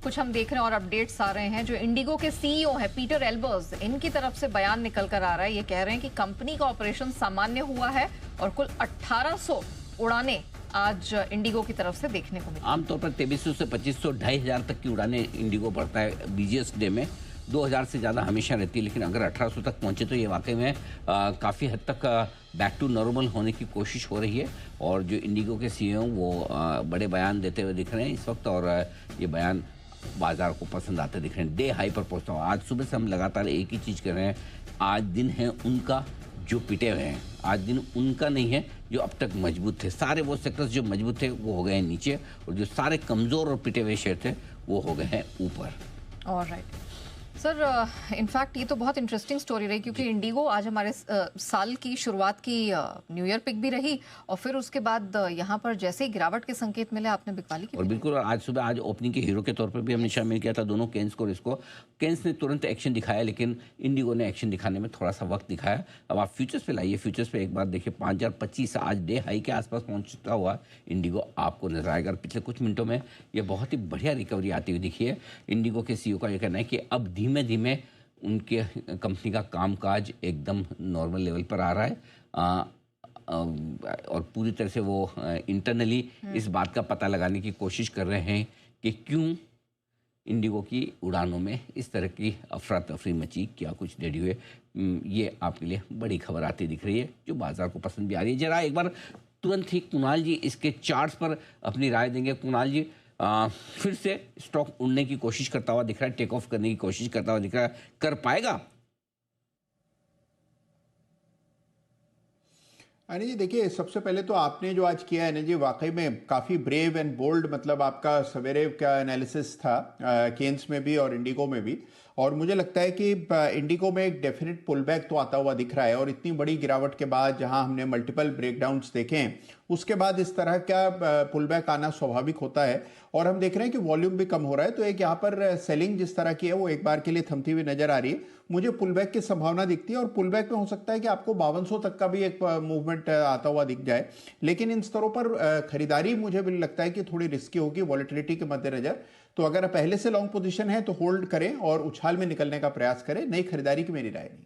कुछ हम देख रहे हैं और अपडेट्स आ रहे हैं। जो इंडिगो के सीईओ हैं पीटर एल्बर्स, इनकी तरफ से बयान निकल कर आ रहा है। ये कह रहे हैं कि कंपनी का ऑपरेशन सामान्य हुआ है और कुल 1800 उड़ानें आज इंडिगो की तरफ से देखने को मिली। आमतौर पर 2300 से 2500 2500 तक की उड़ानें इंडिगो पड़ता है बिजिएस्ट डे में। 2000 से ज़्यादा हमेशा रहती है, लेकिन अगर 1800 तक पहुंचे तो ये वाकई में काफ़ी हद तक बैक टू नॉर्मल होने की कोशिश हो रही है। और जो इंडिगो के सीईओ वो बड़े बयान देते हुए दिख रहे हैं इस वक्त, और ये बयान बाजार को पसंद आते दिख रहे हैं। डे हाई पर पहुंचता हुआ आज सुबह से हम लगातार एक ही चीज़ कर रहे हैं। आज दिन है उनका जो पिटे हुए हैं, आज दिन उनका नहीं है जो अब तक मजबूत थे। सारे वो सेक्टर्स जो मजबूत थे वो हो गए हैं नीचे, और जो सारे कमज़ोर और पिटे हुए शेयर थे वो हो गए हैं ऊपर। ऑलराइट सर, इनफैक्ट ये तो बहुत इंटरेस्टिंग स्टोरी रही, क्योंकि इंडिगो आज हमारे साल की शुरुआत की न्यू ईयर पिक भी रही, और फिर उसके बाद यहाँ पर जैसे ही गिरावट के संकेत मिले आपने बिकवाली की। और बिल्कुल आज सुबह आज ओपनिंग के हीरो के तौर पर भी हमने शामिल किया था दोनों केन्स को और इसको। केन्स ने तुरंत एक्शन दिखाया, लेकिन इंडिगो ने एक्शन दिखाने में थोड़ा सा वक्त दिखाया। अब आप फ्यूचर्स पे लाइए, फ्यूचर्स पे एक बार देखिए 5025 आज डे हाई के आसपास पहुंचता हुआ इंडिगो आपको नजर आएगा। पिछले कुछ मिनटों में ये बहुत ही बढ़िया रिकवरी आती हुई दिखी है। इंडिगो के सीईओ का ये कहना है कि अब धीमे धीमे उनके कंपनी का कामकाज एकदम नॉर्मल लेवल पर आ रहा है। और पूरी तरह से वो इंटरनली इस बात का पता लगाने की कोशिश कर रहे हैं कि क्यों इंडिगो की उड़ानों में इस तरह की अफरा तफरी मची, क्या कुछ डेढ़ी हुए। ये आपके लिए बड़ी खबर आती दिख रही है जो बाजार को पसंद भी आ रही है। जरा एक बार तुरंत ही कुणाल जी इसके चार्ट्स पर अपनी राय देंगे। कुणाल जी, फिर से स्टॉक उड़ने की कोशिश करता हुआ दिख रहा है, टेक ऑफ करने की कोशिश करता हुआ दिख रहा है, कर पाएगा? अनिल जी देखिए, सबसे पहले तो आपने जो आज किया है ना जी, वाकई में काफ़ी ब्रेव एंड बोल्ड, मतलब आपका सवेरे का एनालिसिस था केन्स में भी और इंडिगो में भी। और मुझे लगता है कि इंडिगो में एक डेफिनेट पुल बैक तो आता हुआ दिख रहा है, और इतनी बड़ी गिरावट के बाद जहां हमने मल्टीपल ब्रेकडाउन्स देखे हैं, उसके बाद इस तरह का पुल बैक आना स्वाभाविक होता है। और हम देख रहे हैं कि वॉल्यूम भी कम हो रहा है, तो एक यहाँ पर सेलिंग जिस तरह की है वो एक बार के लिए थमती हुई नजर आ रही है। मुझे पुल बैक की संभावना दिखती है, और पुल बैक में हो सकता है कि आपको 5200 तक का भी एक मूवमेंट आता हुआ दिख जाए। लेकिन इन स्तरों पर खरीदारी मुझे भी लगता है कि थोड़ी रिस्की होगी वॉलेटिलिटी के मद्देनजर। तो अगर पहले से लॉन्ग पोजीशन है तो होल्ड करें और उछाल में निकलने का प्रयास करें, नई खरीदारी की मेरी राय नहीं।